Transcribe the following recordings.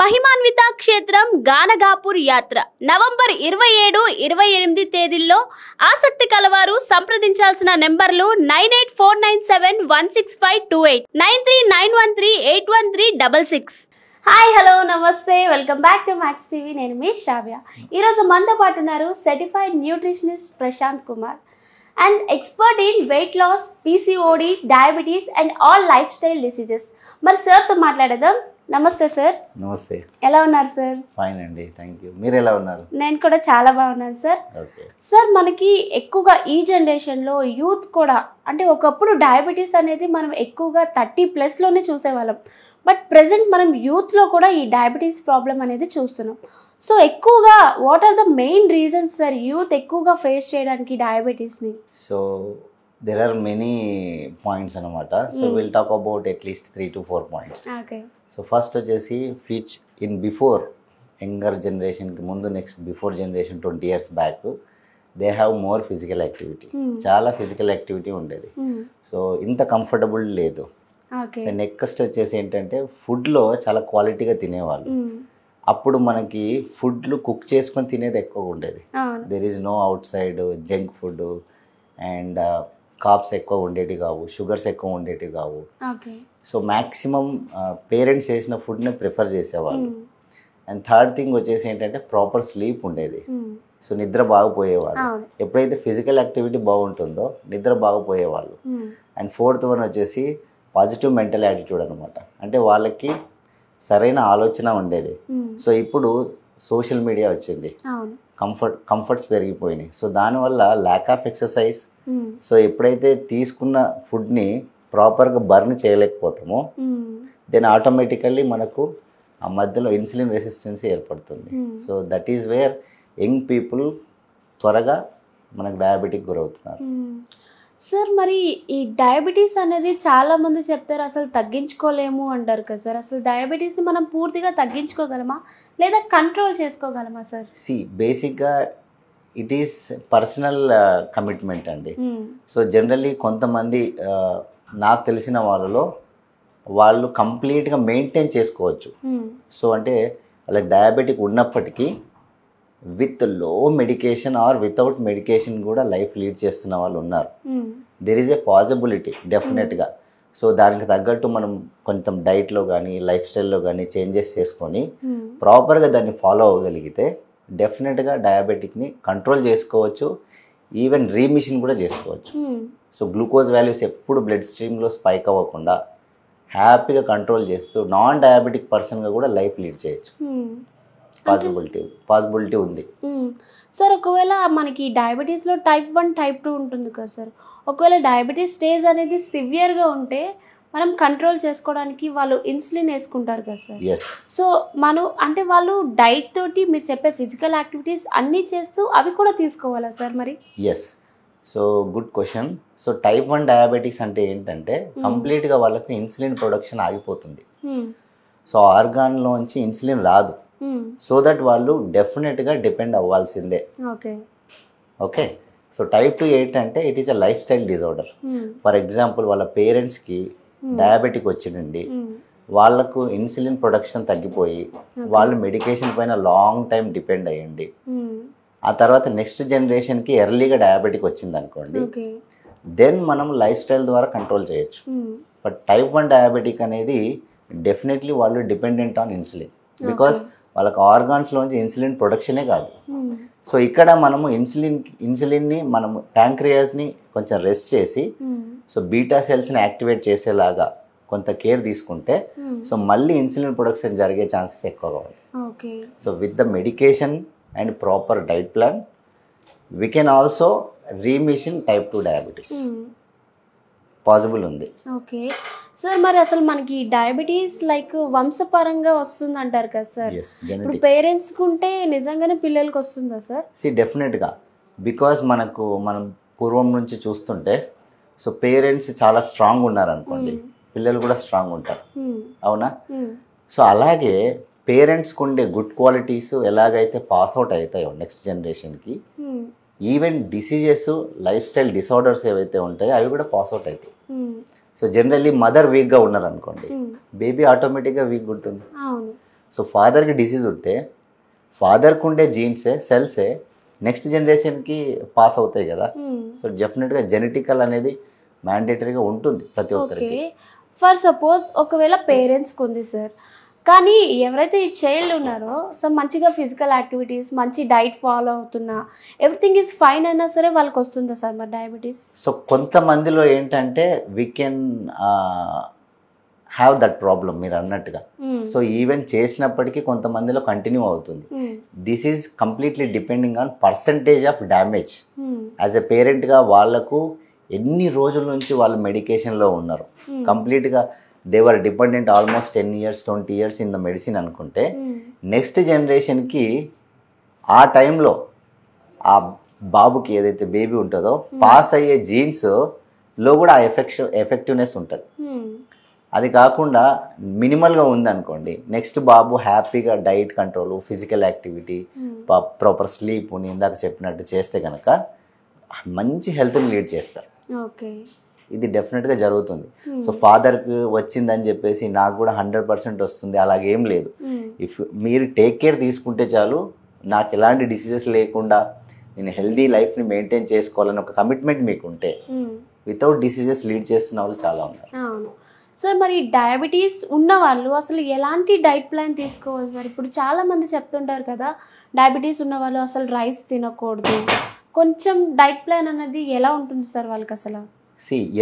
మహిమాన్విత క్షేత్రం గానగాపూర్ యాత్ర నవంబర్ 27-28 తేదీల్లో ఆసక్తి కలవారు సంప్రదించాల్సిన నెంబర్లు 9849716528 9391381366. హాయ్ హలో నమస్తే, welcome back to Max TV. నేను మీ శ్రావ్య. ఈరోజు మనతో పాటు ఉన్నారు certified nutritionist Prashanth Kumar and expert in weight loss, PCOD, diabetes and all lifestyle diseases. మరి సార్తో మాట్లాడదాం. నమస్తే సార్. నమస్తే. ఎలా ఉన్నారు సార్? ఫైన్ అండి, థ్యాంక్ యూ. మీరు ఎలా ఉన్నారు? నేను కూడా చాలా బాగున్నాను సార్. సార్, మనకి ఎక్కువగా ఈ జనరేషన్లో యూత్ కూడా అంటే ఒకప్పుడు డయాబెటీస్ అనేది మనం ఎక్కువగా 30+ చూసేవాళ్ళం. బట్ ప్రెసెంట్ మనం యూత్లో కూడా ఈ డయాబెటీస్ ప్రాబ్లం అనేది చూస్తున్నాం. సో ఎక్కువగా what are the main reasons sir youth ఎక్కువగా ఫేస్ చేయడానికి డయాబెటీస్ని? So there are many points అనమాట. So will talk about at least 3 to 4 points. Okay. So first వచ్చేసి ఫీచ్ ఇన్ బిఫోర్ యంగర్ జనరేషన్కి ముందు, next before generation 20 years back they have more physical activity. చాలా physical activity ఉండేది. So ఇంత comfortable లేదు. So next వచ్చేసి ఏంటంటే ఫుడ్లో చాలా క్వాలిటీగా తినేవాళ్ళు. అప్పుడు మనకి ఫుడ్లు కుక్ చేసుకొని తినేది ఎక్కువగా ఉండేది. There is no outside junk food and కాప్స్ ఎక్కువ ఉండేవి కావు, షుగర్స్ ఎక్కువ ఉండేవి కావు. సో మ్యాక్సిమం పేరెంట్స్ చేసిన ఫుడ్ని ప్రిఫర్ చేసేవాళ్ళు. అండ్ థర్డ్ థింగ్ వచ్చేసి ఏంటంటే ప్రాపర్ స్లీప్ ఉండేది. సో నిద్ర బాగుపోయేవాళ్ళు. ఎప్పుడైతే ఫిజికల్ యాక్టివిటీ బాగుంటుందో నిద్ర బాగుపోయేవాళ్ళు. అండ్ ఫోర్త్ వన్ వచ్చేసి పాజిటివ్ మెంటల్ యాటిట్యూడ్ అనమాట. అంటే వాళ్ళకి సరైన ఆలోచన ఉండేది. సో ఇప్పుడు సోషల్ మీడియా వచ్చింది, కంఫర్ట్స్ పెరిగిపోయినాయి. సో దానివల్ల ల్యాక్ ఆఫ్ ఎక్సర్సైజ్. సో ఎప్పుడైతే తీసుకున్న ఫుడ్ని ప్రాపర్గా బర్న్ చేయలేకపోతామో దెన్ ఆటోమేటికల్లీ మనకు ఆ మధ్యలో ఇన్సులిన్ రెసిస్టెన్సీ ఏర్పడుతుంది. So that is where young people త్వరగా మనకు డయాబెటిక్ గురవుతున్నారు. సార్, మరి ఈ డయాబెటీస్ అనేది చాలా మంది చెప్తారు అసలు తగ్గించుకోలేము అంటారు కదా సార్. అసలు డయాబెటీస్ని మనం పూర్తిగా తగ్గించుకోగలమా లేదా కంట్రోల్ చేసుకోగలమా సార్? బేసిక్గా ఇట్ ఈస్ పర్సనల్ కమిట్మెంట్ అండి. సో జనరల్లీ కొంతమంది నాకు తెలిసిన వాళ్ళలో వాళ్ళు కంప్లీట్గా మెయింటైన్ చేసుకోవచ్చు. సో అంటే వాళ్ళకి డయాబెటిక్ ఉన్నప్పటికీ with low medication or without medication కూడా లైఫ్ లీడ్ చేస్తున్న వాళ్ళు ఉన్నారు. దెర్ ఈజ్ ఏ పాసిబిలిటీ డెఫినెట్గా. సో దానికి తగ్గట్టు మనం కొంచెం డైట్లో కానీ లైఫ్ స్టైల్లో కానీ చేంజెస్ చేసుకొని ప్రాపర్గా దాన్ని ఫాలో అవ్వగలిగితే డెఫినెట్గా డయాబెటిక్ని కంట్రోల్ చేసుకోవచ్చు. ఈవెన్ రీమిషన్ కూడా చేసుకోవచ్చు. సో గ్లూకోజ్ వాల్యూస్ ఎప్పుడు బ్లడ్ స్ట్రీమ్లో స్పైక్ అవ్వకుండా హ్యాపీగా కంట్రోల్ చేస్తూ నాన్ డయాబెటిక్ పర్సన్గా కూడా లైఫ్ లీడ్ చేయొచ్చు. పాసిబిలిటీ ఉంది సార్. ఒకవేళ మనకి డయాబెటీస్లో టైప్ 1, టైప్ 2 ఉంటుంది కదా సార్. ఒకవేళ డయాబెటీస్ స్టేజ్ అనేది సివియర్గా ఉంటే మనం కంట్రోల్ చేసుకోవడానికి వాళ్ళు ఇన్సులిన్ వేసుకుంటారు కదా సార్. సో అంటే వాళ్ళు డైట్ తోటి మీరు చెప్పే ఫిజికల్ యాక్టివిటీస్ అన్నీ చేస్తూ అవి కూడా తీసుకోవాలా సార్ మరి? Yes. So good question. So type 1 diabetics అంటే ఏంటంటే కంప్లీట్గా వాళ్ళకి ఇన్సులిన్ ప్రొడక్షన్ ఆగిపోతుంది. సో ఆర్గాన్లోంచి ఇన్సులిన్ రాదు. సో దట్ వాళ్ళు డెఫినెట్గా డిపెండ్ అవ్వాల్సిందే. ఓకే. సో టైప్ 2 ఏంటంటే it is a life style disorder. For example వాళ్ళ పేరెంట్స్కి డయాబెటిక్ వచ్చిందండి, వాళ్ళకు ఇన్సులిన్ ప్రొడక్షన్ తగ్గిపోయి వాళ్ళు మెడికేషన్ పైన లాంగ్ టైం డిపెండ్ అయ్యండి. ఆ తర్వాత నెక్స్ట్ జనరేషన్కి ఎర్లీగా డయాబెటిక్ వచ్చింది అనుకోండి, దెన్ మనం లైఫ్ స్టైల్ ద్వారా కంట్రోల్ చేయొచ్చు. బట్ టైప్ 1 డయాబెటిక్ అనేది డెఫినెట్లీ వాళ్ళు డిపెండెంట్ ఆన్ ఇన్సులిన్. బికాస్ వాళ్ళకి ఆర్గాన్స్లోంచి ఇన్సులిన్ ప్రొడక్షనే కాదు. సో ఇక్కడ మనము ఇన్సులిన్ని మనము ప్యాంక్రియాస్ని కొంచెం రెస్ట్ చేసి సో బీటా సెల్స్ని యాక్టివేట్ చేసేలాగా కొంత కేర్ తీసుకుంటే సో మళ్ళీ ఇన్సులిన్ ప్రొడక్షన్ జరిగే ఛాన్సెస్ ఎక్కువగా ఉంది. So with the medication and proper diet plan we can also remission type 2 diabetes possible ఉంది. ఓకే సార్, మరి అసలు మనకి డయాబెటీస్ లైక్ వంశపరంగా వస్తుంది అంటారు కదా సార్. ఇప్పుడు పేరెంట్స్కి ఉంటే నిజంగానే పిల్లలకి వస్తుందా సార్? డెఫినెట్గా. బికాస్ మనం పూర్వం నుంచి చూస్తుంటే సో పేరెంట్స్ చాలా స్ట్రాంగ్ ఉన్నారు అనుకోండి, పిల్లలు కూడా స్ట్రాంగ్ ఉంటారు. అవునా? సో అలాగే పేరెంట్స్కి ఉండే గుడ్ క్వాలిటీస్ ఎలాగైతే పాస్ అవుట్ అవుతాయో నెక్స్ట్ జనరేషన్కి, even diseases, life style disorders ఏవైతే ఉంటాయో అవి కూడా పాస్ అవుట్ అవుతాయి. సో జనరల్లీ మదర్ వీక్గా ఉన్నారు అనుకోండి, బేబీ ఆటోమేటిక్గా వీక్ ఉంటుంది. సో ఫాదర్కి డిసీజ్ ఉంటే ఫాదర్కి ఉండే జీన్సే సెల్సే నెక్స్ట్ జనరేషన్కి పాస్ అవుతాయి కదా. సో డెఫినెట్గా జెనెటికల్ అనేది మ్యాండేటరీగా ఉంటుంది ప్రతి ఒక్కరికి. ఫర్ సపోజ్ ఒకవేళ పేరెంట్స్కి ఉంది సార్, కానీ ఎవరైతే ఈ చైల్డ్ ఉన్నారో సో మంచిగా ఫిజికల్ యాక్టివిటీస్, మంచి డైట్ ఫాలో అవుతున్నా, ఎవ్రీథింగ్ ఈజ్ ఫైన్ అయినా సరే వాళ్ళకి వస్తుందా సార్ మరి డయాబెటీస్? సో కొంతమందిలో ఏంటంటే we can have that problem మీరు అన్నట్టుగా. సో ఈవెన్ చేసినప్పటికీ కొంతమందిలో కంటిన్యూ అవుతుంది. This is completely depending on percentage of damage. As a పేరెంట్గా వాళ్ళకు ఎన్ని రోజుల నుంచి వాళ్ళు మెడికేషన్లో ఉన్నారు, కంప్లీట్గా they were dependent almost 10 years 20 years in the medicine అనుకుంటే, నెక్స్ట్ జనరేషన్కి ఆ టైంలో ఆ బాబుకి ఏదైతే బేబీ ఉంటుందో పాస్ అయ్యే జీన్స్లో కూడా ఆ ఎఫెక్టివ్నెస్ ఉంటుంది. అది కాకుండా మినిమల్గా ఉందనుకోండి, నెక్స్ట్ బాబు హ్యాపీగా diet control, physical activity, proper sleep ఇందాక చెప్పినట్టు చేస్తే కనుక మంచి హెల్త్ని లీడ్ చేస్తారు. ఇది డెఫినెట్గా జరుగుతుంది. సో ఫాదర్కి వచ్చిందని చెప్పేసి నాకు కూడా 100% వస్తుంది అలాగేం లేదు. ఇఫ్ మీరు టేక్ కేర్ తీసుకుంటే చాలు, నాకు ఎలాంటి డిసీజెస్ లేకుండా నేను హెల్దీ లైఫ్ని మెయింటైన్ చేసుకోవాలని ఒక కమిట్మెంట్ మీకు ఉంటే వితౌట్ డిసీజెస్ లీడ్ చేస్తున్న వాళ్ళు చాలా ఉన్నారు. సార్ మరి డయాబెటీస్ ఉన్న వాళ్ళు అసలు ఎలాంటి డైట్ ప్లాన్ తీసుకోవాలి సార్? ఇప్పుడు చాలా మంది చెప్తుంటారు కదా, డయాబెటీస్ ఉన్న వాళ్ళు అసలు రైస్ తినకూడదు. కొంచెం డైట్ ప్లాన్ అనేది ఎలా ఉంటుంది సార్ వాళ్ళకి అసలు?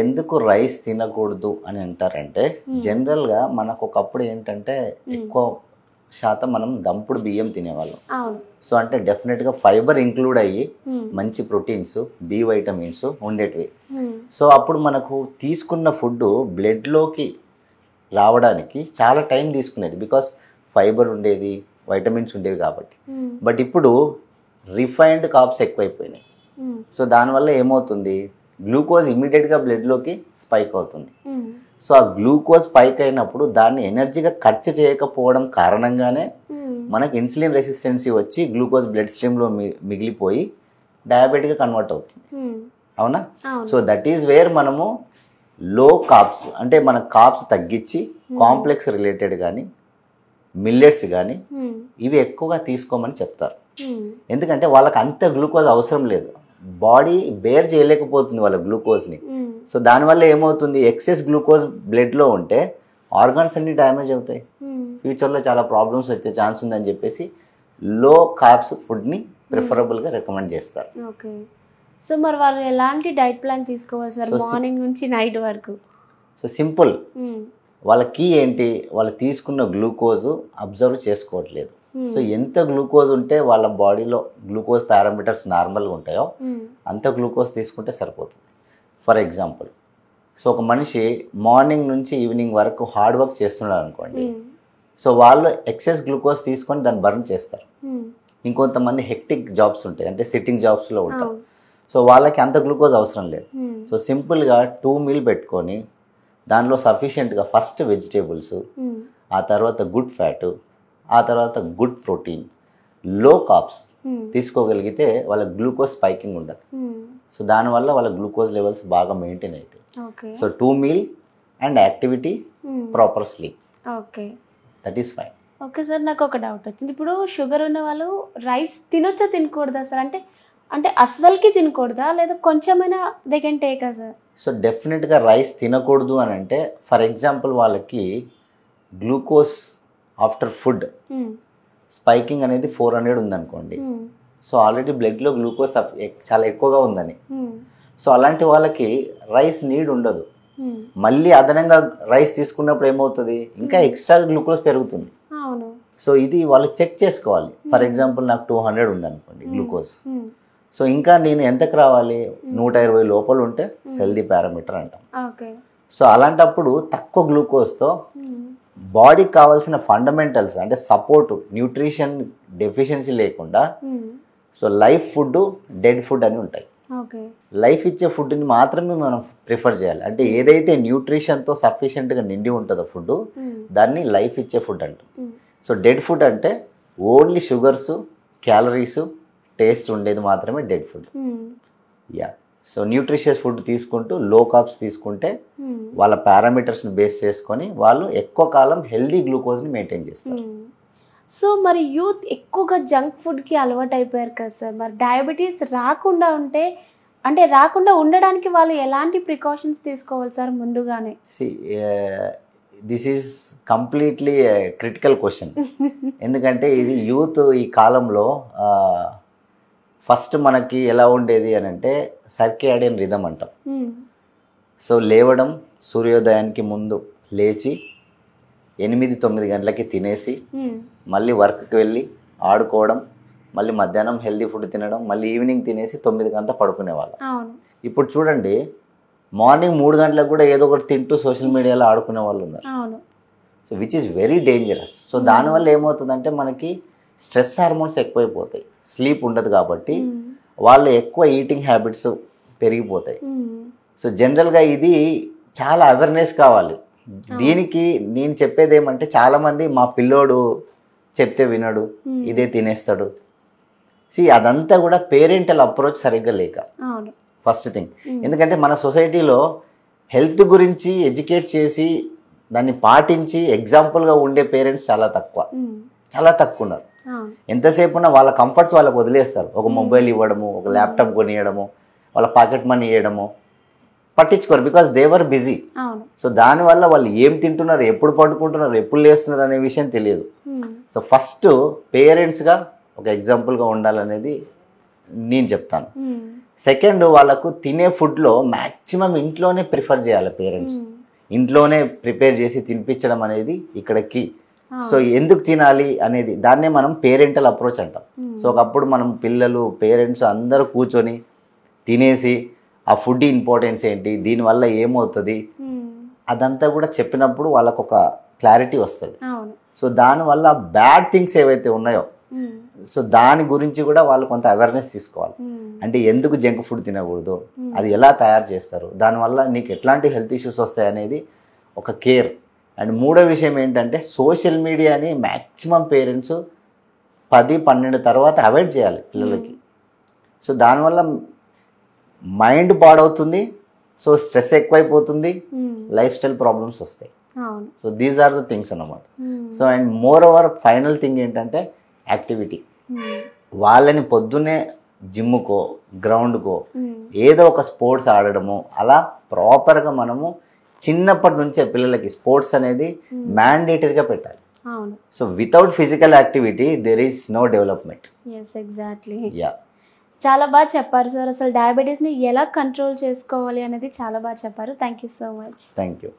ఎందుకు రైస్ తినకూడదు అని అంటారంటే, జనరల్గా మనకు ఒకప్పుడు ఏంటంటే ఎక్కువ శాతం మనం దంపుడు బియ్యం తినేవాళ్ళం. సో అంటే డెఫినెట్గా ఫైబర్ ఇంక్లూడ్ అయ్యి మంచి ప్రోటీన్స్, బి వైటమిన్స్ ఉండేటివి. సో అప్పుడు మనకు తీసుకున్న ఫుడ్ బ్లడ్లోకి రావడానికి చాలా టైం తీసుకునేది, బికాస్ ఫైబర్ ఉండేది, వైటమిన్స్ ఉండేవి కాబట్టి. బట్ ఇప్పుడు రిఫైన్డ్ కార్బ్స్ ఎక్కువైపోయినాయి. సో దానివల్ల ఏమవుతుంది, గ్లూకోజ్ ఇమీడియట్గా బ్లడ్లోకి స్పైక్ అవుతుంది. సో ఆ గ్లూకోజ్ స్పైక్ అయినప్పుడు దాన్ని ఎనర్జీగా ఖర్చు చేయకపోవడం కారణంగానే మనకి ఇన్సులిన్ రెసిస్టెన్సీ వచ్చి గ్లూకోజ్ బ్లడ్ స్ట్రీమ్లో మిగిలిపోయి డయాబెటిక్గా కన్వర్ట్ అవుతుంది. అవునా? సో దట్ ఈజ్ వేర్ మనము లో కార్బ్స్ అంటే మన కార్బ్స్ తగ్గించి కాంప్లెక్స్ రిలేటెడ్ కానీ మిల్లెట్స్ కానీ ఇవి ఎక్కువగా తీసుకోమని చెప్తారు. ఎందుకంటే వాళ్ళకి అంత గ్లూకోజ్ అవసరం లేదు, బాడీ బేర్ చేయలేకపోతుంది వాళ్ళ గ్లూకోజ్ని. సో దానివల్ల ఏమవుతుంది, ఎక్సెస్ గ్లూకోజ్ బ్లడ్లో ఉంటే ఆర్గాన్స్ అన్ని డ్యామేజ్ అవుతాయి, ఫ్యూచర్లో చాలా ప్రాబ్లమ్స్ వచ్చే ఛాన్స్ ఉందని చెప్పేసి లో కార్బ్స్ ఫుడ్ని ప్రిఫరబుల్గా రికమెండ్ చేస్తారు. ఓకే. సో మరి వాళ్ళు ఎలాంటి డైట్ ప్లాన్ తీసుకోవాలి సార్ మార్నింగ్ నుంచి నైట్ వరకు? సో సింపుల్, వాళ్ళ కీ ఏంటి, వాళ్ళు తీసుకున్న గ్లూకోజ్ అబ్జర్వ్ చేసుకోవట్లేదు. సో ఎంత గ్లూకోజ్ ఉంటే వాళ్ళ బాడీలో గ్లూకోజ్ పారామీటర్స్ నార్మల్గా ఉంటాయో అంత గ్లూకోజ్ తీసుకుంటే సరిపోతుంది. ఫర్ ఎగ్జాంపుల్, సో ఒక మనిషి మార్నింగ్ నుంచి ఈవినింగ్ వరకు హార్డ్ వర్క్ చేస్తున్నాడు అనుకోండి, సో వాళ్ళు ఎక్సెస్ గ్లూకోజ్ తీసుకొని దాన్ని బర్న్ చేస్తారు. ఇంకొంతమంది హెక్టిక్ జాబ్స్ ఉంటాయి, అంటే సిట్టింగ్ జాబ్స్లో ఉంటారు, సో వాళ్ళకి అంత గ్లూకోజ్ అవసరం లేదు. సో సింపుల్గా 2 meal పెట్టుకొని దానిలో సఫిషియెంట్గా ఫస్ట్ వెజిటేబుల్స్, ఆ తర్వాత గుడ్ ఫ్యాట్, ఆ తర్వాత గుడ్ ప్రోటీన్, లో కార్బ్స్ తీసుకోగలిగితే వాళ్ళ గ్లూకోజ్ స్పైకింగ్ ఉండదు. సో దానివల్ల వాళ్ళ గ్లూకోజ్ లెవెల్స్ బాగా మెయింటైన్ అవుతాయి. So 2 meal and activity, proper sleep, that is fine. Okay sir, నాకు ఒక డౌట్ వచ్చింది. ఇప్పుడు షుగర్ ఉన్న వాళ్ళు రైస్ తినొచ్చా తినకూడదా సార్? అంటే అస్సలకి తినకూడదా లేదా కొంచెమైనా దే కెన్ టేకా సార్? సో డెఫినెట్గా రైస్ తినకూడదు అని అంటే, ఫర్ ఎగ్జాంపుల్ వాళ్ళకి గ్లూకోజ్ ఆఫ్టర్ ఫుడ్ స్పైకింగ్ అనేది 400 ఉందనుకోండి, సో ఆల్రెడీ బ్లడ్లో గ్లూకోజ్ చాలా ఎక్కువగా ఉందని, సో అలాంటి వాళ్ళకి రైస్ నీడ్ ఉండదు. మళ్ళీ అదనంగా రైస్ తీసుకున్నప్పుడు ఏమవుతుంది, ఇంకా ఎక్స్ట్రా గ్లూకోజ్ పెరుగుతుంది. సో ఇది వాళ్ళు చెక్ చేసుకోవాలి. ఫర్ ఎగ్జాంపుల్ నాకు 200 ఉందనుకోండి గ్లూకోజ్, సో ఇంకా నేను ఎంతకు రావాలి, 120 లోపల ఉంటే హెల్దీ పారామీటర్ అంటాం. సో అలాంటప్పుడు తక్కువ గ్లూకోజ్తో బాడీకి కావాల్సిన ఫండమెంటల్స్ అంటే సపోర్ట్, న్యూట్రిషన్ డెఫిషియన్సీ లేకుండా, so life food, dead food అని ఉంటాయి. లైఫ్ ఇచ్చే ఫుడ్ని మాత్రమే మనం ప్రిఫర్ చేయాలి. అంటే ఏదైతే న్యూట్రిషన్తో సఫిషియెంట్గా నిండి ఉంటుందో ఫుడ్, దాన్ని లైఫ్ ఇచ్చే ఫుడ్ అంటాం. సో డెడ్ ఫుడ్ అంటే ఓన్లీ షుగర్స్, క్యాలరీస్, టేస్ట్ ఉండేది మాత్రమే dead food. Yeah. So nutritious food తీసుకుంటూ లో కార్బ్స్ తీసుకుంటే వాళ్ళ పారామీటర్స్ని బేస్ చేసుకొని వాళ్ళు ఎక్కువ కాలం హెల్దీ గ్లూకోజ్ని మెయింటైన్ చేస్తారు. సో మరి యూత్ ఎక్కువగా జంక్ ఫుడ్కి అలవాటు అయిపోయారు కదా సార్, మరి డయాబెటీస్ రాకుండా ఉంటే అంటే రాకుండా ఉండడానికి వాళ్ళు ఎలాంటి ప్రికాషన్స్ తీసుకోవాలి సార్ ముందుగానే? This is completely critical question. ఎందుకంటే ఇది యూత్ ఈ కాలంలో ఫస్ట్ మనకి ఎలా ఉండేది అని అంటే సర్కేడియన్ రిథమ్ అంటాం. సో లేవడం, సూర్యోదయానికి ముందు లేచి 8-9 గంటలకి తినేసి మళ్ళీ వర్క్కి వెళ్ళి ఆడుకోవడం, మళ్ళీ మధ్యాహ్నం హెల్దీ ఫుడ్ తినడం, మళ్ళీ ఈవినింగ్ తినేసి 9 గంటల పడుకునేవాళ్ళం. ఇప్పుడు చూడండి, మార్నింగ్ 3 గంటలకు కూడా ఏదో ఒకటి తింటూ సోషల్ మీడియాలో ఆడుకునే వాళ్ళు ఉన్నారు. So which is very dangerous. So దానివల్ల ఏమవుతుందంటే మనకి స్ట్రెస్ హార్మోన్స్ ఎక్కువైపోతాయి, స్లీప్ ఉండదు కాబట్టి వాళ్ళు ఎక్కువ ఈటింగ్ హ్యాబిట్స్ పెరిగిపోతాయి. సో జనరల్గా ఇది చాలా అవేర్నెస్ కావాలి. దీనికి నేను చెప్పేది ఏమంటే చాలామంది మా పిల్లోడు చెప్తే వినడు, ఇదే తినేస్తాడు. అదంతా కూడా పేరెంటల్ అప్రోచ్ సరిగ్గా లేక ఫస్ట్ థింగ్. ఎందుకంటే మన సొసైటీలో హెల్త్ గురించి ఎడ్యుకేట్ చేసి దాన్ని పాటించి ఎగ్జాంపుల్గా ఉండే పేరెంట్స్ చాలా తక్కువ ఉన్నారు. ఎంతసేపు ఉన్నా వాళ్ళ కంఫర్ట్స్ వాళ్ళకి వదిలేస్తారు. ఒక మొబైల్ ఇవ్వడము, ఒక ల్యాప్టాప్ కొనియడము, వాళ్ళ పాకెట్ మనీ ఇవ్వడము, పట్టించుకోరు. Because they were busy. సో దానివల్ల వాళ్ళు ఏం తింటున్నారు, ఎప్పుడు పడుకుంటున్నారు, ఎప్పుడు లేస్తున్నారు అనే విషయం తెలియదు. సో ఫస్ట్ పేరెంట్స్గా ఒక ఎగ్జాంపుల్గా ఉండాలనేది నేను చెప్తాను. సెకండ్, వాళ్ళకు తినే ఫుడ్లో మ్యాక్సిమం ఇంట్లోనే ప్రిఫర్ చేయాలి పేరెంట్స్. ఇంట్లోనే ప్రిపేర్ చేసి తినిపించడం అనేది ఇక్కడ కీ. సో ఎందుకు తినాలి అనేది దాన్నే మనం పేరెంటల్ అప్రోచ్ అంటాం. సో ఒకప్పుడు మనం పిల్లలు, పేరెంట్స్ అందరూ కూర్చొని తినేసి ఆ ఫుడ్ ఇంపార్టెన్స్ ఏంటి, దీనివల్ల ఏమవుతుంది అదంతా కూడా చెప్పినప్పుడు వాళ్ళకు ఒక క్లారిటీ వస్తుంది. సో దానివల్ల బ్యాడ్ థింగ్స్ ఏవైతే ఉన్నాయో సో దాని గురించి కూడా వాళ్ళు కొంత అవేర్నెస్ తీసుకోవాలి. అంటే ఎందుకు జంక్ ఫుడ్ తినకూడదు, అది ఎలా తయారు చేస్తారు, దానివల్ల నీకు ఎట్లాంటి హెల్త్ ఇష్యూస్ వస్తాయి అనేది ఒక కేర్. అండ్ మూడో విషయం ఏంటంటే సోషల్ మీడియాని మ్యాక్సిమం పేరెంట్స్ 10-12 తర్వాత అవాయిడ్ చేయాలి పిల్లలకి. సో దానివల్ల మైండ్ పాడవుతుంది, సో స్ట్రెస్ ఎక్కువైపోతుంది, లైఫ్ స్టైల్ ప్రాబ్లమ్స్ వస్తాయి. So these are the things అన్నమాట. So and moreover final thing ఏంటంటే యాక్టివిటీ. వాళ్ళని పొద్దున్నే జిమ్కో, గ్రౌండ్కో, ఏదో ఒక స్పోర్ట్స్ ఆడడము, అలా ప్రాపర్గా మనము చిన్నప్పటి నుంచే పిల్లలకి స్పోర్ట్స్ అనేది మ్యాండేటరీగా పెట్టాలి. So without physical activity there is no development. చాలా బాగా చెప్పారు సార్. అసలు డయాబెటీస్ని ఎలా కంట్రోల్ చేసుకోవాలి అనేది చాలా బాగా చెప్పారు. Thank you so much. Thank you.